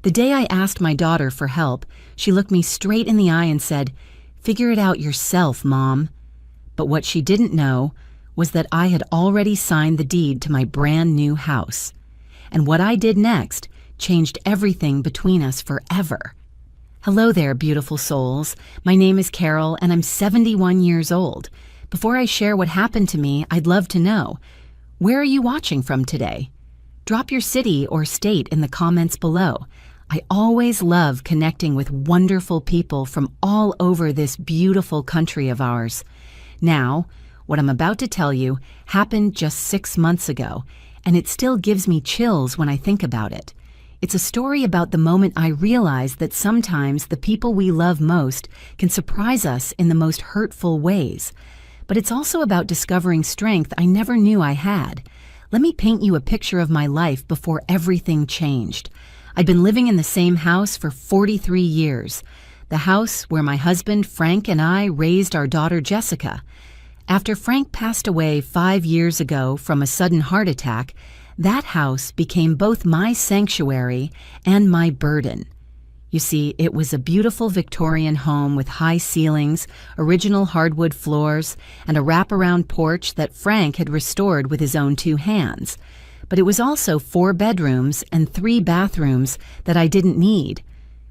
The day I asked my daughter for help, she looked me straight in the eye and said, "Figure it out yourself, Mom." But what she didn't know was that I had already signed the deed to my brand new house. And what I did next changed everything between us forever. Hello there, beautiful souls. My name is Carol, and I'm 71 years old. Before I share what happened to me, I'd love to know, where are you watching from today? Drop your city or state in the comments below. I always love connecting with wonderful people from all over this beautiful country of ours. Now, what I'm about to tell you happened just 6 months ago, and it still gives me chills when I think about it. It's a story about the moment I realized that sometimes the people we love most can surprise us in the most hurtful ways. But it's also about discovering strength I never knew I had. Let me paint you a picture of my life before everything changed. I'd been living in the same house for 43 years, the house where my husband Frank and I raised our daughter Jessica. After Frank passed away 5 years ago from a sudden heart attack, that house became both my sanctuary and my burden. You see, it was a beautiful Victorian home with high ceilings, original hardwood floors, and a wraparound porch that Frank had restored with his own 2 hands. But it was also 4 bedrooms and 3 bathrooms that I didn't need,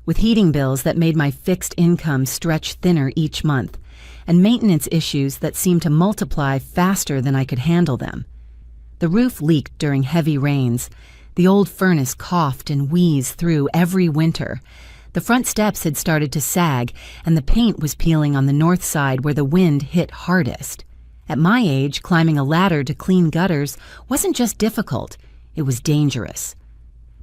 with heating bills that made my fixed income stretch thinner each month, and maintenance issues that seemed to multiply faster than I could handle them. The roof leaked during heavy rains. The old furnace coughed and wheezed through every winter. The front steps had started to sag, and the paint was peeling on the north side where the wind hit hardest. At my age, climbing a ladder to clean gutters wasn't just difficult, it was dangerous.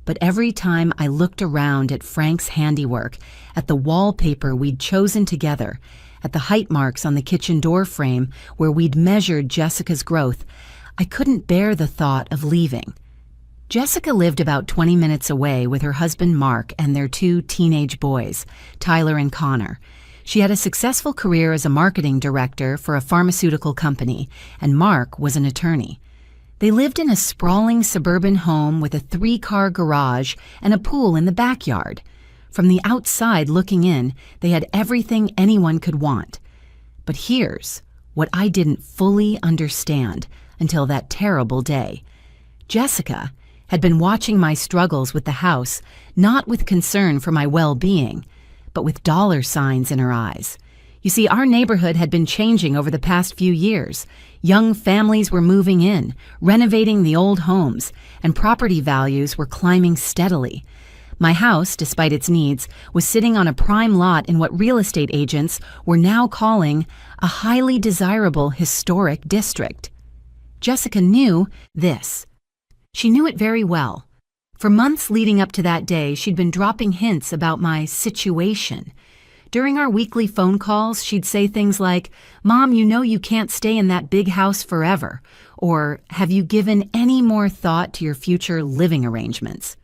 But every time I looked around at Frank's handiwork, at the wallpaper we'd chosen together, at the height marks on the kitchen door frame where we'd measured Jessica's growth, I couldn't bear the thought of leaving. Jessica lived about 20 minutes away with her husband Mark and their 2 teenage boys, Tyler and Connor. She had a successful career as a marketing director for a pharmaceutical company, and Mark was an attorney. They lived in a sprawling suburban home with a 3-car garage and a pool in the backyard. From the outside looking in, they had everything anyone could want. But here's what I didn't fully understand until that terrible day. Jessica had been watching my struggles with the house, not with concern for my well-being, but with dollar signs in her eyes. You see, our neighborhood had been changing over the past few years. Young families were moving in, renovating the old homes, and property values were climbing steadily. My house, despite its needs, was sitting on a prime lot in what real estate agents were now calling a highly desirable historic district. Jessica knew this. She knew it very well. For months leading up to that day, she'd been dropping hints about my situation. During our weekly phone calls, she'd say things like, "Mom, you know you can't stay in that big house forever," or "Have you given any more thought to your future living arrangements?"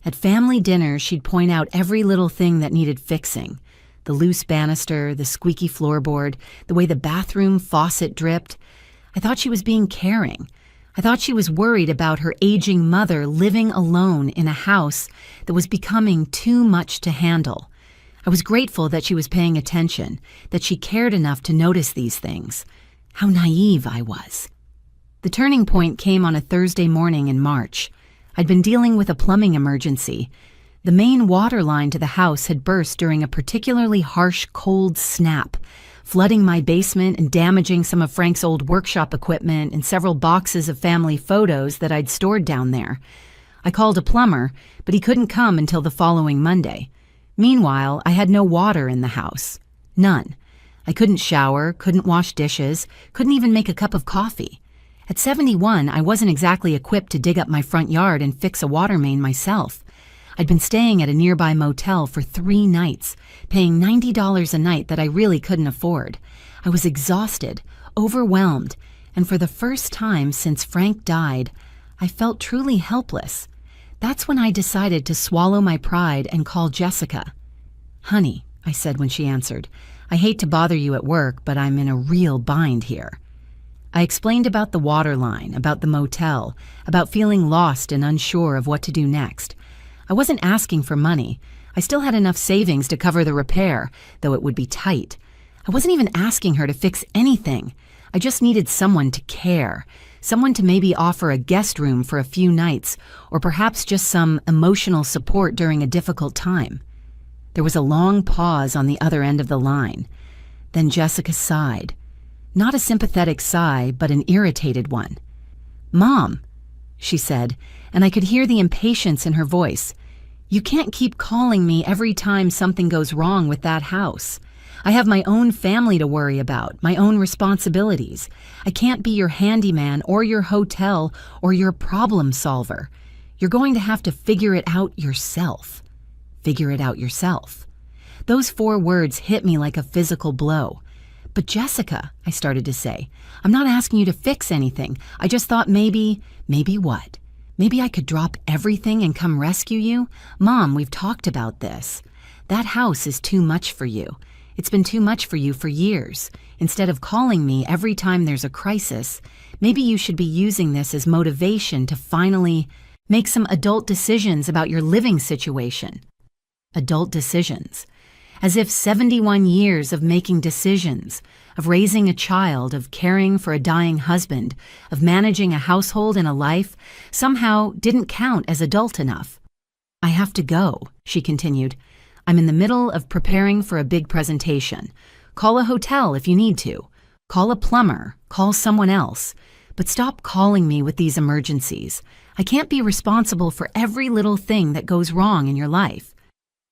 At family dinner, she'd point out every little thing that needed fixing. The loose banister, the squeaky floorboard, the way the bathroom faucet dripped. I thought she was being caring. I thought she was worried about her aging mother living alone in a house that was becoming too much to handle. I was grateful that she was paying attention, that she cared enough to notice these things. How naive I was. The turning point came on a Thursday morning in March. I'd been dealing with a plumbing emergency. The main water line to the house had burst during a particularly harsh cold snap, flooding my basement and damaging some of Frank's old workshop equipment and several boxes of family photos that I'd stored down there. I called a plumber, but he couldn't come until the following Monday. Meanwhile, I had no water in the house. None. I couldn't shower, couldn't wash dishes, couldn't even make a cup of coffee. At 71, I wasn't exactly equipped to dig up my front yard and fix a water main myself. I'd been staying at a nearby motel for 3 nights, paying $90 a night that I really couldn't afford. I was exhausted, overwhelmed, and for the first time since Frank died, I felt truly helpless. That's when I decided to swallow my pride and call Jessica. "Honey," I said when she answered, "I hate to bother you at work, but I'm in a real bind here." I explained about the water line, about the motel, about feeling lost and unsure of what to do next. I wasn't asking for money. I still had enough savings to cover the repair, though it would be tight. I wasn't even asking her to fix anything. I just needed someone to care, someone to maybe offer a guest room for a few nights, or perhaps just some emotional support during a difficult time. There was a long pause on the other end of the line. Then Jessica sighed. Not a sympathetic sigh, but an irritated one. "Mom," she said, and I could hear the impatience in her voice. "You can't keep calling me every time something goes wrong with that house. I have my own family to worry about, my own responsibilities. I can't be your handyman or your hotel or your problem solver. You're going to have to figure it out yourself." Figure it out yourself. Those 4 words hit me like a physical blow. "But Jessica," I started to say, "I'm not asking you to fix anything. I just thought maybe what? Maybe I could drop everything and come rescue you? Mom, we've talked about this. That house is too much for you. It's been too much for you for years. Instead of calling me every time there's a crisis, maybe you should be using this as motivation to finally make some adult decisions about your living situation." Adult decisions. As if 71 years of making decisions, of raising a child, of caring for a dying husband, of managing a household and a life, somehow didn't count as adult enough. "I have to go," she continued. "I'm in the middle of preparing for a big presentation. Call a hotel if you need to. Call a plumber. Call someone else. But stop calling me with these emergencies. I can't be responsible for every little thing that goes wrong in your life."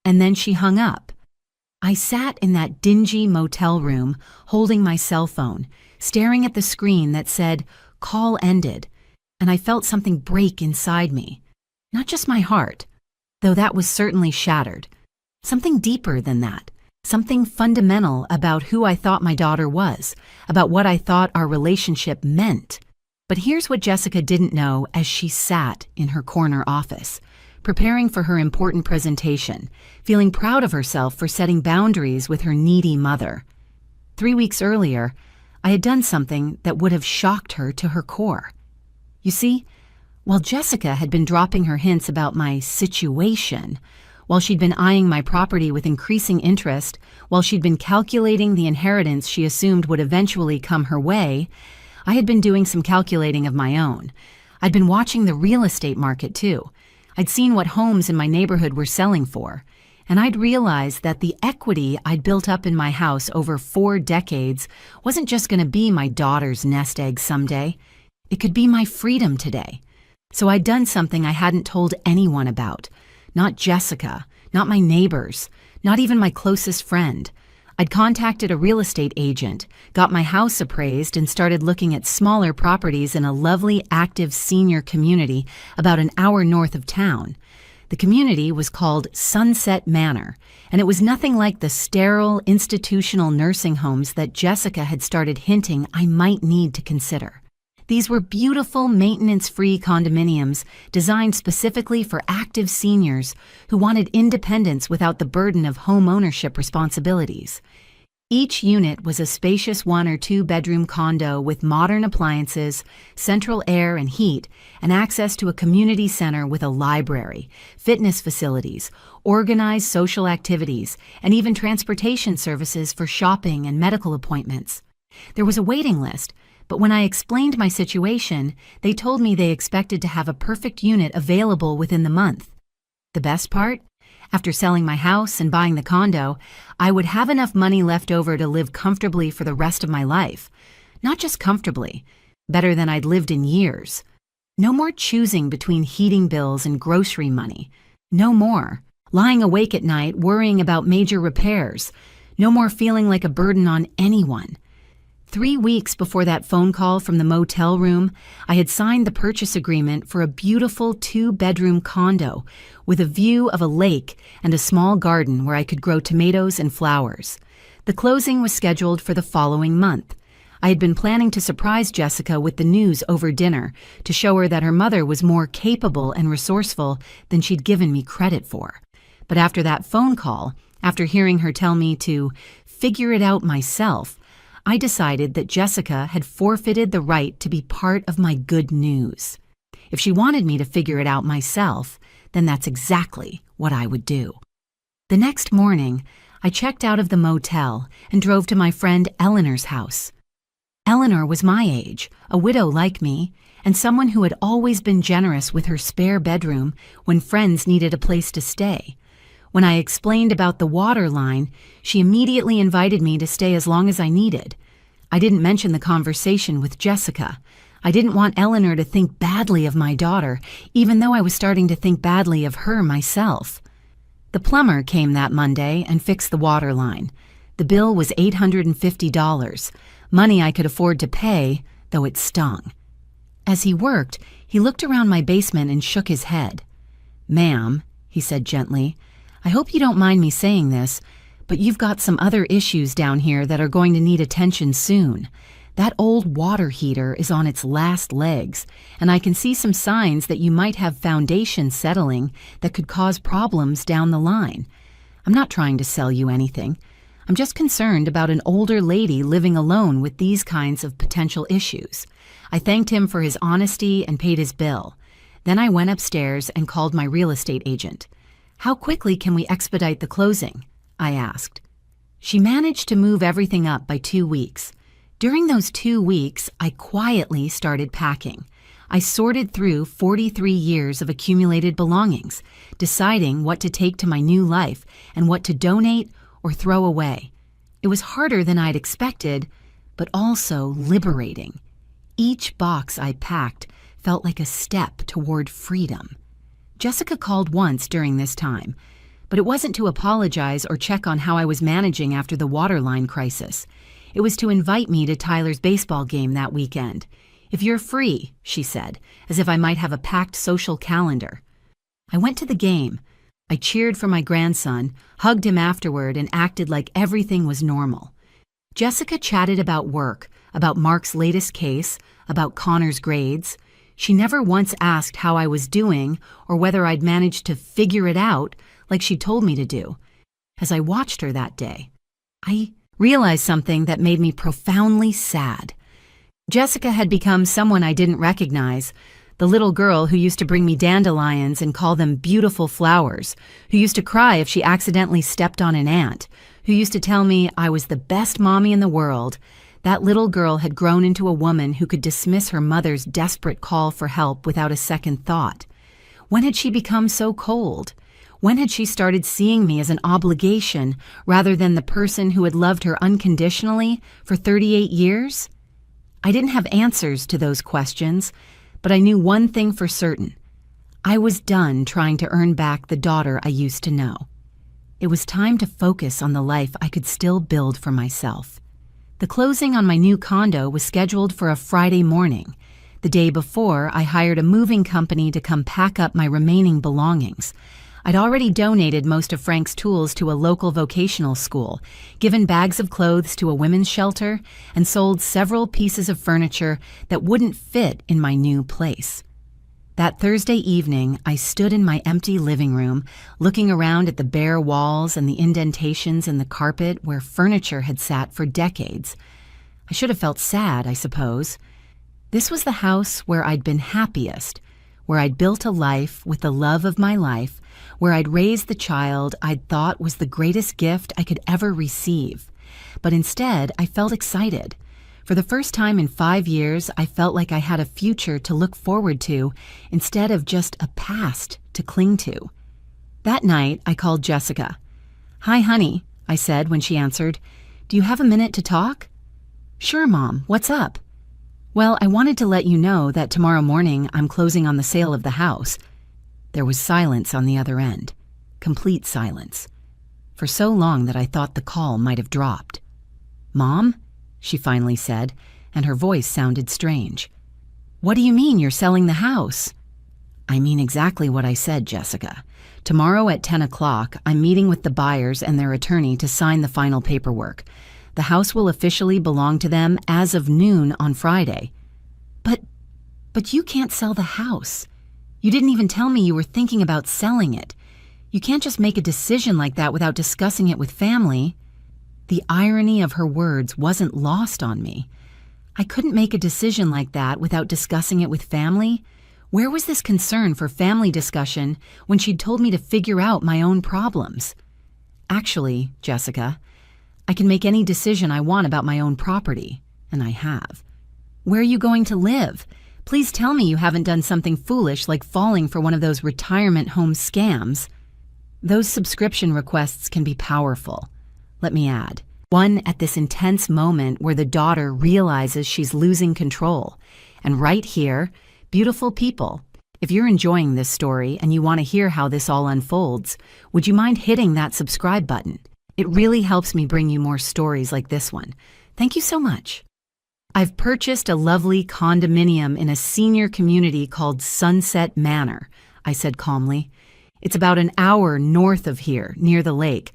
And then she hung up. I sat in that dingy motel room, holding my cell phone, staring at the screen that said, "Call ended," and I felt something break inside me. Not just my heart, though that was certainly shattered. Something deeper than that. Something fundamental about who I thought my daughter was, about what I thought our relationship meant. But here's what Jessica didn't know as she sat in her corner office, preparing for her important presentation, feeling proud of herself for setting boundaries with her needy mother. 3 weeks earlier, I had done something that would have shocked her to her core. You see, while Jessica had been dropping her hints about my situation, while she'd been eyeing my property with increasing interest, while she'd been calculating the inheritance she assumed would eventually come her way, I had been doing some calculating of my own. I'd been watching the real estate market too. I'd seen what homes in my neighborhood were selling for, and I'd realized that the equity I'd built up in my house over 4 decades wasn't just going to be my daughter's nest egg someday. It could be my freedom today. So I'd done something I hadn't told anyone about. Not Jessica, not my neighbors, not even my closest friend. I'd contacted a real estate agent, got my house appraised, and started looking at smaller properties in a lovely, active senior community about an hour north of town. The community was called Sunset Manor, and it was nothing like the sterile, institutional nursing homes that Jessica had started hinting I might need to consider. These were beautiful, maintenance-free condominiums designed specifically for active seniors who wanted independence without the burden of home ownership responsibilities. Each unit was a spacious 1 or 2 bedroom condo with modern appliances, central air and heat, and access to a community center with a library, fitness facilities, organized social activities, and even transportation services for shopping and medical appointments. There was a waiting list, but when I explained my situation, they told me they expected to have a perfect unit available within the month. The best part? After selling my house and buying the condo, I would have enough money left over to live comfortably for the rest of my life. Not just comfortably, better than I'd lived in years. No more choosing between heating bills and grocery money. No more lying awake at night worrying about major repairs. No more feeling like a burden on anyone. 3 weeks before that phone call from the motel room, I had signed the purchase agreement for a beautiful 2-bedroom condo with a view of a lake and a small garden where I could grow tomatoes and flowers. The closing was scheduled for the following month. I had been planning to surprise Jessica with the news over dinner to show her that her mother was more capable and resourceful than she'd given me credit for. But after that phone call, after hearing her tell me to figure it out myself, I decided that Jessica had forfeited the right to be part of my good news. If she wanted me to figure it out myself, then that's exactly what I would do. The next morning, I checked out of the motel and drove to my friend Eleanor's house. Eleanor was my age, a widow like me, and someone who had always been generous with her spare bedroom when friends needed a place to stay. When I explained about the water line, she immediately invited me to stay as long as I needed. I didn't mention the conversation with Jessica. I didn't want Eleanor to think badly of my daughter, even though I was starting to think badly of her myself. The plumber came that Monday and fixed the water line. The bill was $850, money I could afford to pay, though it stung. As he worked, he looked around my basement and shook his head. "Ma'am," he said gently, "I hope you don't mind me saying this, but you've got some other issues down here that are going to need attention soon. That old water heater is on its last legs, and I can see some signs that you might have foundation settling that could cause problems down the line. I'm not trying to sell you anything. I'm just concerned about an older lady living alone with these kinds of potential issues." I thanked him for his honesty and paid his bill. Then I went upstairs and called my real estate agent. "How quickly can we expedite the closing?" I asked. She managed to move everything up by 2 weeks. During those 2 weeks, I quietly started packing. I sorted through 43 years of accumulated belongings, deciding what to take to my new life and what to donate or throw away. It was harder than I'd expected, but also liberating. Each box I packed felt like a step toward freedom. Jessica called once during this time, but it wasn't to apologize or check on how I was managing after the waterline crisis. It was to invite me to Tyler's baseball game that weekend. "If you're free," she said, as if I might have a packed social calendar. I went to the game. I cheered for my grandson, hugged him afterward, and acted like everything was normal. Jessica chatted about work, about Mark's latest case, about Connor's grades. She never once asked how I was doing or whether I'd managed to figure it out like she told me to do. As I watched her that day, I realized something that made me profoundly sad. Jessica had become someone I didn't recognize, the little girl who used to bring me dandelions and call them beautiful flowers, who used to cry if she accidentally stepped on an ant, who used to tell me I was the best mommy in the world. That little girl had grown into a woman who could dismiss her mother's desperate call for help without a second thought. When had she become so cold? When had she started seeing me as an obligation rather than the person who had loved her unconditionally for 38 years? I didn't have answers to those questions, but I knew one thing for certain. I was done trying to earn back the daughter I used to know. It was time to focus on the life I could still build for myself. The closing on my new condo was scheduled for a Friday morning. The day before, I hired a moving company to come pack up my remaining belongings. I'd already donated most of Frank's tools to a local vocational school, given bags of clothes to a women's shelter, and sold several pieces of furniture that wouldn't fit in my new place. That Thursday evening, I stood in my empty living room, looking around at the bare walls and the indentations in the carpet where furniture had sat for decades. I should have felt sad, I suppose. This was the house where I'd been happiest, where I'd built a life with the love of my life, where I'd raised the child I'd thought was the greatest gift I could ever receive. But instead, I felt excited. For the first time in 5 years, I felt like I had a future to look forward to instead of just a past to cling to. That night, I called Jessica. "Hi, honey," I said when she answered. "Do you have a minute to talk?" "Sure, Mom. What's up?" "Well, I wanted to let you know that tomorrow morning I'm closing on the sale of the house." There was silence on the other end. Complete silence. For so long that I thought the call might have dropped. "Mom?" she finally said, and her voice sounded strange. "What do you mean you're selling the house?" "I mean exactly what I said, Jessica. Tomorrow at 10 o'clock, I'm meeting with the buyers and their attorney to sign the final paperwork. The house will officially belong to them as of noon on Friday." But you can't sell the house. You didn't even tell me you were thinking about selling it. You can't just make a decision like that without discussing it with family." The irony of her words wasn't lost on me. I couldn't make a decision like that without discussing it with family. Where was this concern for family discussion when she'd told me to figure out my own problems? Actually, Jessica, I can make any decision I want about my own property, and I have. Where are you going to live? Please tell me you haven't done something foolish like falling for one of those retirement home scams. Those subscription requests can be powerful. Let me add, one at this intense moment where the daughter realizes she's losing control. And right here, beautiful people, if you're enjoying this story and you want to hear how this all unfolds, would you mind hitting that subscribe button? It really helps me bring you more stories like this one. Thank you so much. I've purchased a lovely condominium in a senior community called Sunset Manor, I said calmly. It's about an hour north of here, near the lake.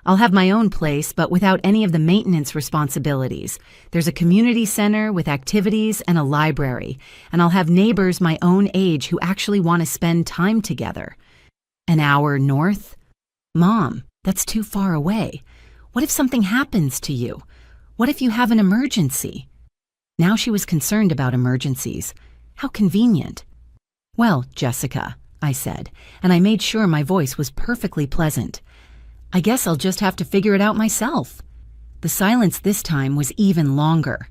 I'll have my own place, but without any of the maintenance responsibilities. There's a community center with activities and a library, and I'll have neighbors my own age who actually want to spend time together. An hour north? Mom, that's too far away. What if something happens to you? What if you have an emergency? Now she was concerned about emergencies. How convenient. Well, Jessica, I said, and I made sure my voice was perfectly pleasant. I guess I'll just have to figure it out myself. The silence this time was even longer.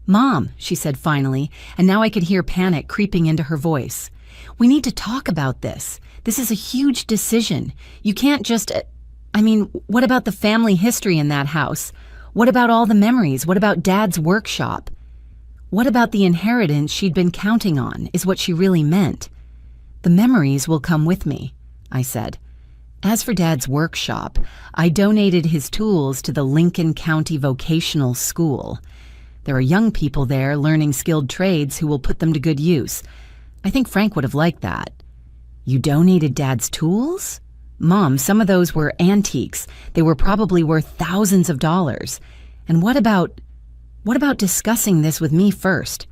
Mom, she said finally, and now I could hear panic creeping into her voice. We need to talk about this. This is a huge decision. You can't just... what about the family history in that house? What about all the memories? What about Dad's workshop? What about the inheritance she'd been counting on, is what she really meant. The memories will come with me, I said. As for Dad's workshop, I donated his tools to the Lincoln County Vocational School. There are young people there learning skilled trades who will put them to good use. I think Frank would have liked that. You donated Dad's tools? Mom, some of those were antiques. They were probably worth thousands of dollars. And what about discussing this with me first?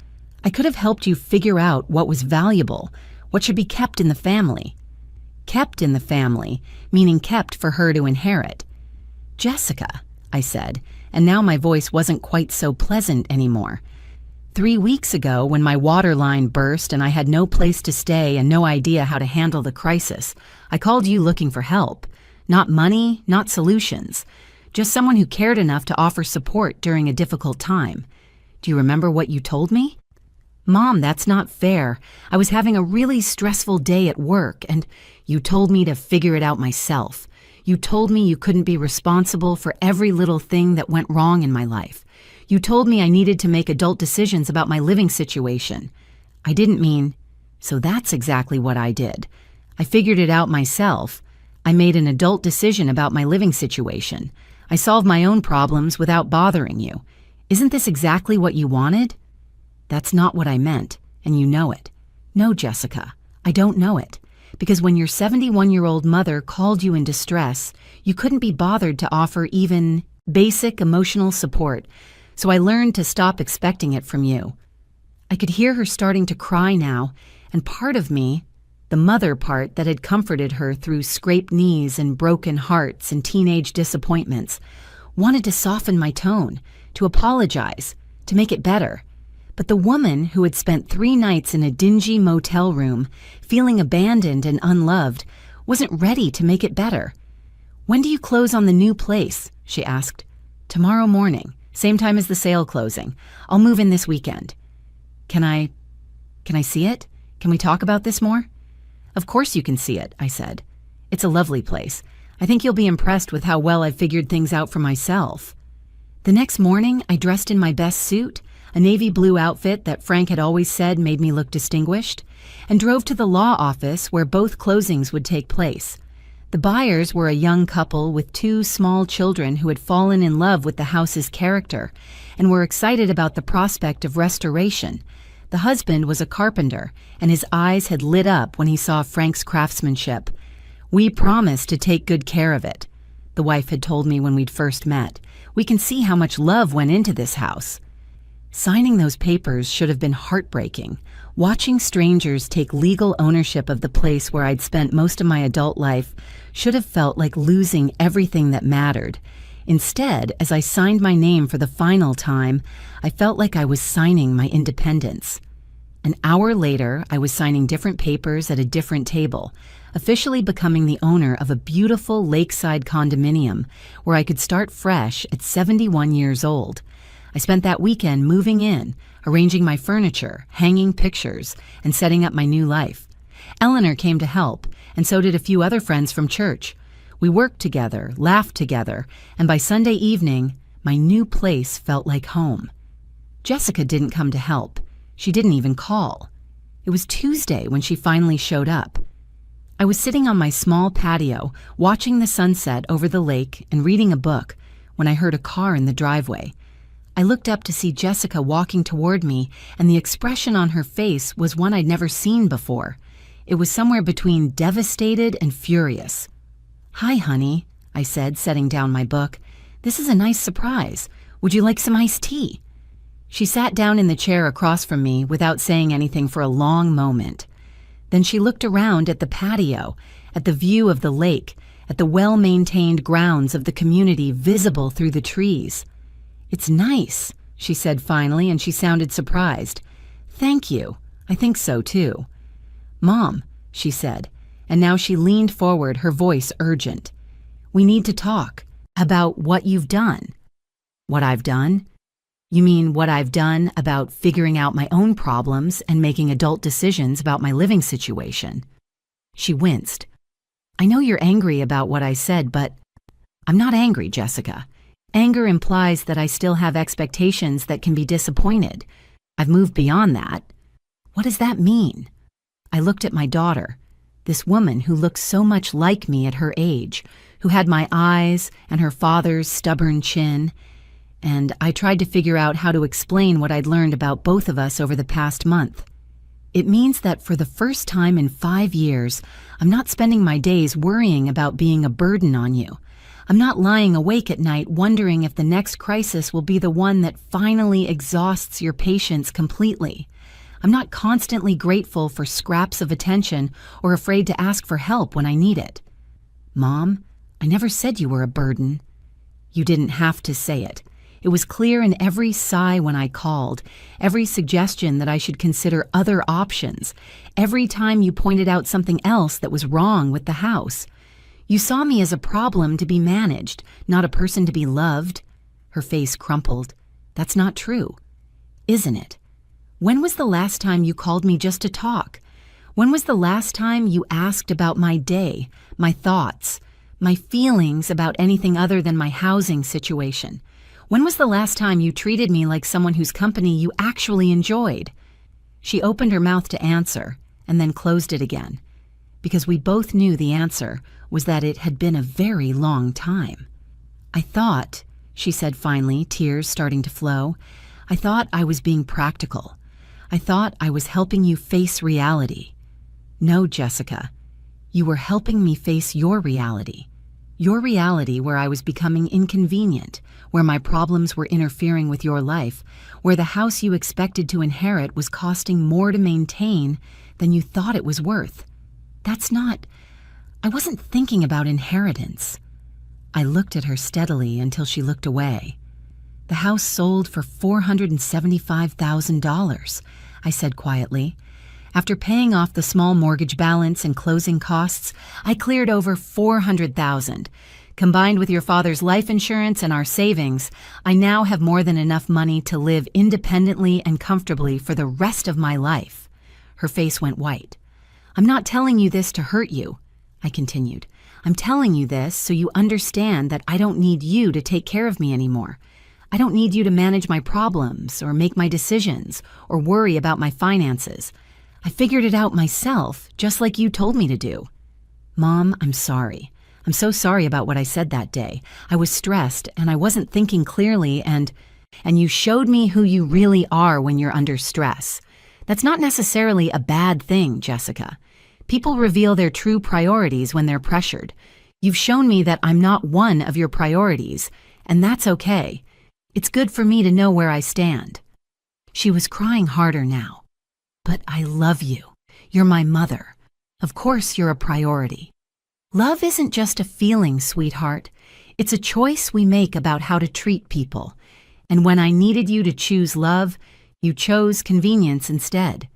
I could have helped you figure out what was valuable, what should be kept in the family. Kept in the family, meaning kept for her to inherit. Jessica, I said, and now my voice wasn't quite so pleasant anymore. 3 weeks ago, when my water line burst and I had no place to stay and no idea how to handle the crisis, I called you looking for help. Not money, not solutions. Just someone who cared enough to offer support during a difficult time. Do you remember what you told me? Mom, that's not fair. I was having a really stressful day at work, and you told me to figure it out myself. You told me you couldn't be responsible for every little thing that went wrong in my life. You told me I needed to make adult decisions about my living situation. I didn't mean... So that's exactly what I did. I figured it out myself. I made an adult decision about my living situation. I solved my own problems without bothering you. Isn't this exactly what you wanted? That's not what I meant, and you know it. No, Jessica, I don't know it. Because when your 71-year-old mother called you in distress, you couldn't be bothered to offer even basic emotional support, so I learned to stop expecting it from you. I could hear her starting to cry now, and part of me, the mother part that had comforted her through scraped knees and broken hearts and teenage disappointments, wanted to soften my tone, to apologize, to make it better. But the woman who had spent 3 nights in a dingy motel room, feeling abandoned and unloved, wasn't ready to make it better. When do you close on the new place? She asked. Tomorrow morning, same time as the sale closing. I'll move in this weekend. Can I see it? Can we talk about this more? Of course you can see it, I said. It's a lovely place. I think you'll be impressed with how well I've figured things out for myself. The next morning, I dressed in my best suit, a navy blue outfit that Frank had always said made me look distinguished, and drove to the law office where both closings would take place. The buyers were a young couple with 2 small children who had fallen in love with the house's character and were excited about the prospect of restoration. The husband was a carpenter, and his eyes had lit up when he saw Frank's craftsmanship. We promised to take good care of it, the wife had told me when we'd first met. We can see how much love went into this house. Signing those papers should have been heartbreaking. Watching strangers take legal ownership of the place where I'd spent most of my adult life should have felt like losing everything that mattered. Instead, as I signed my name for the final time, I felt like I was signing my independence. An hour later, I was signing different papers at a different table, officially becoming the owner of a beautiful lakeside condominium where I could start fresh at 71 years old. I spent that weekend moving in, arranging my furniture, hanging pictures, and setting up my new life. Eleanor came to help, and so did a few other friends from church. We worked together, laughed together, and by Sunday evening, my new place felt like home. Jessica didn't come to help. She didn't even call. It was Tuesday when she finally showed up. I was sitting on my small patio, watching the sunset over the lake and reading a book, when I heard a car in the driveway. I looked up to see Jessica walking toward me, and the expression on her face was one I'd never seen before. It was somewhere between devastated and furious. "Hi, honey," I said, setting down my book. "This is a nice surprise. Would you like some iced tea?" She sat down in the chair across from me without saying anything for a long moment. Then she looked around at the patio, at the view of the lake, at the well-maintained grounds of the community visible through the trees. "It's nice," she said finally, and she sounded surprised. "Thank you. I think so, too." "Mom," she said, and now she leaned forward, her voice urgent. "We need to talk about what you've done." "What I've done? You mean what I've done about figuring out my own problems and making adult decisions about my living situation?" She winced. "I know you're angry about what I said, but I'm not angry, Jessica. Anger implies that I still have expectations that can be disappointed. I've moved beyond that." "What does that mean?" I looked at my daughter, this woman who looked so much like me at her age, who had my eyes and her father's stubborn chin, and I tried to figure out how to explain what I'd learned about both of us over the past month. "It means that for the first time in 5 years, I'm not spending my days worrying about being a burden on you. I'm not lying awake at night wondering if the next crisis will be the one that finally exhausts your patience completely. I'm not constantly grateful for scraps of attention or afraid to ask for help when I need it." "Mom, I never said you were a burden." "You didn't have to say it. It was clear in every sigh when I called, every suggestion that I should consider other options, every time you pointed out something else that was wrong with the house. You saw me as a problem to be managed, not a person to be loved." Her face crumpled. "That's not true." "Isn't it? When was the last time you called me just to talk? When was the last time you asked about my day, my thoughts, my feelings about anything other than my housing situation? When was the last time you treated me like someone whose company you actually enjoyed?" She opened her mouth to answer, and then closed it again, because we both knew the answer was that it had been a very long time. "I thought," she said finally, tears starting to flow, "I thought I was being practical. I thought I was helping you face reality." "No, Jessica, you were helping me face your reality. Your reality where I was becoming inconvenient, where my problems were interfering with your life, where the house you expected to inherit was costing more to maintain than you thought it was worth. I wasn't thinking about inheritance." I looked at her steadily until she looked away. "The house sold for $475,000, I said quietly. "After paying off the small mortgage balance and closing costs, I cleared over $400,000. Combined with your father's life insurance and our savings, I now have more than enough money to live independently and comfortably for the rest of my life." Her face went white. "I'm not telling you this to hurt you," I continued. "I'm telling you this so you understand that I don't need you to take care of me anymore. I don't need you to manage my problems or make my decisions or worry about my finances. I figured it out myself, just like you told me to do." "Mom, I'm sorry. I'm so sorry about what I said that day. I was stressed and I wasn't thinking clearly and you showed me who you really are when you're under stress. That's not necessarily a bad thing, Jessica. People reveal their true priorities when they're pressured. You've shown me that I'm not one of your priorities, and that's okay. It's good for me to know where I stand." She was crying harder now. "But I love you. You're my mother. Of course you're a priority. Love isn't just a feeling, sweetheart. It's a choice we make about how to treat people. And when I needed you to choose love, you chose convenience instead.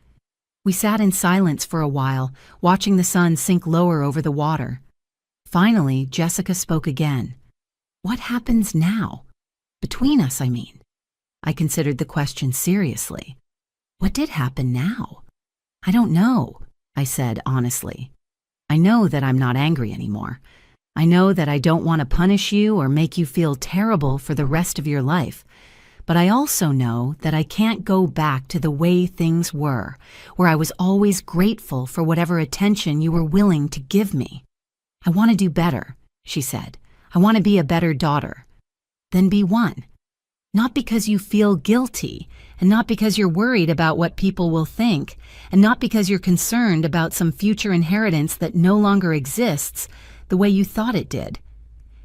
We sat in silence for a while, watching the sun sink lower over the water. Finally, Jessica spoke again. "What happens now? Between us, I mean." I considered the question seriously. What did happen now? "I don't know," I said honestly. "I know that I'm not angry anymore. I know that I don't want to punish you or make you feel terrible for the rest of your life. But I also know that I can't go back to the way things were, where I was always grateful for whatever attention you were willing to give me. I want to do better," she said. "I want to be a better daughter." "Then be one. Not because you feel guilty, and not because you're worried about what people will think, and not because you're concerned about some future inheritance that no longer exists the way you thought it did.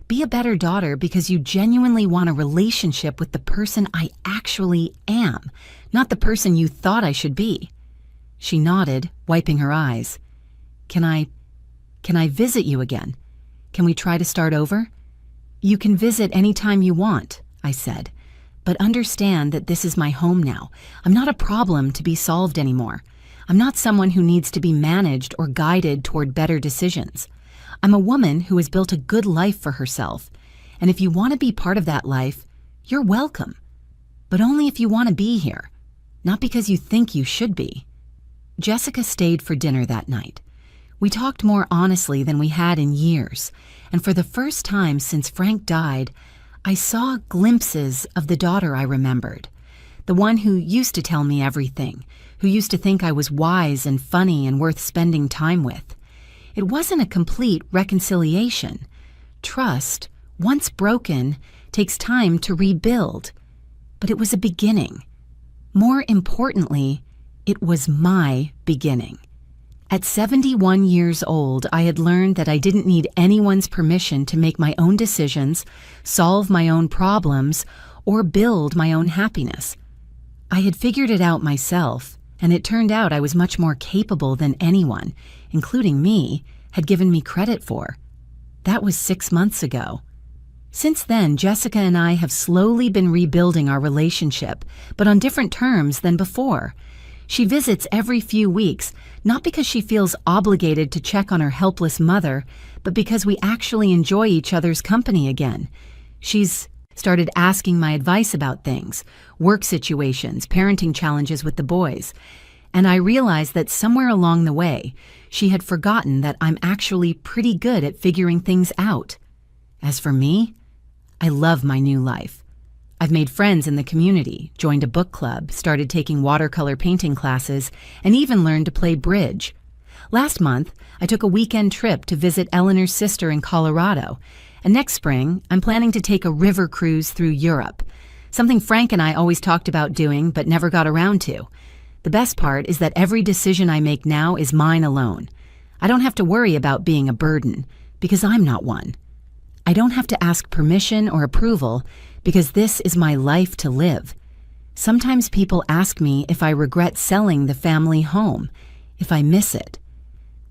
Be a better daughter because you genuinely want a relationship with the person I actually am, not the person you thought I should be." She nodded, wiping her eyes. Can I visit you again? Can we try to start over?" "You can visit any time you want," I said. "But understand that this is my home now. I'm not a problem to be solved anymore. I'm not someone who needs to be managed or guided toward better decisions. I'm a woman who has built a good life for herself, and if you want to be part of that life, you're welcome. But only if you want to be here, not because you think you should be." Jessica stayed for dinner that night. We talked more honestly than we had in years, and for the first time since Frank died, I saw glimpses of the daughter I remembered, the one who used to tell me everything, who used to think I was wise and funny and worth spending time with. It wasn't a complete reconciliation. Trust, once broken, takes time to rebuild. But it was a beginning. More importantly, it was my beginning. At 71 years old, I had learned that I didn't need anyone's permission to make my own decisions, solve my own problems, or build my own happiness. I had figured it out myself, and it turned out I was much more capable than anyone, including me, had given me credit for. That was 6 months ago. Since then, Jessica and I have slowly been rebuilding our relationship, but on different terms than before. She visits every few weeks, not because she feels obligated to check on her helpless mother, but because we actually enjoy each other's company again. She's started asking my advice about things, work situations, parenting challenges with the boys. And I realized that somewhere along the way, she had forgotten that I'm actually pretty good at figuring things out. As for me, I love my new life. I've made friends in the community, joined a book club, started taking watercolor painting classes, and even learned to play bridge. Last month, I took a weekend trip to visit Eleanor's sister in Colorado, and next spring, I'm planning to take a river cruise through Europe, something Frank and I always talked about doing but never got around to. The best part is that every decision I make now is mine alone. I don't have to worry about being a burden, because I'm not one. I don't have to ask permission or approval, because this is my life to live. Sometimes people ask me if I regret selling the family home, if I miss it.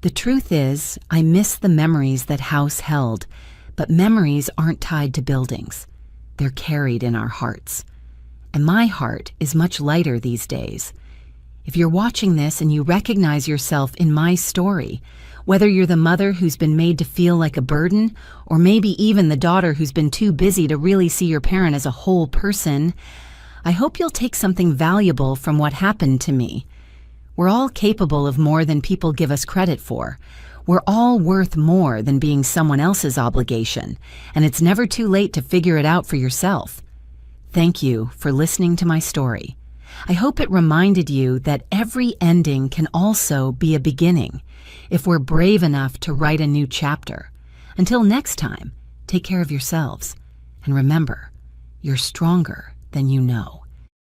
The truth is, I miss the memories that house held, but memories aren't tied to buildings. They're carried in our hearts. And my heart is much lighter these days. If you're watching this and you recognize yourself in my story, whether you're the mother who's been made to feel like a burden, or maybe even the daughter who's been too busy to really see your parent as a whole person, I hope you'll take something valuable from what happened to me. We're all capable of more than people give us credit for. We're all worth more than being someone else's obligation, and it's never too late to figure it out for yourself. Thank you for listening to my story. I hope it reminded you that every ending can also be a beginning, if we're brave enough to write a new chapter. Until next time, take care of yourselves, and remember, you're stronger than you know.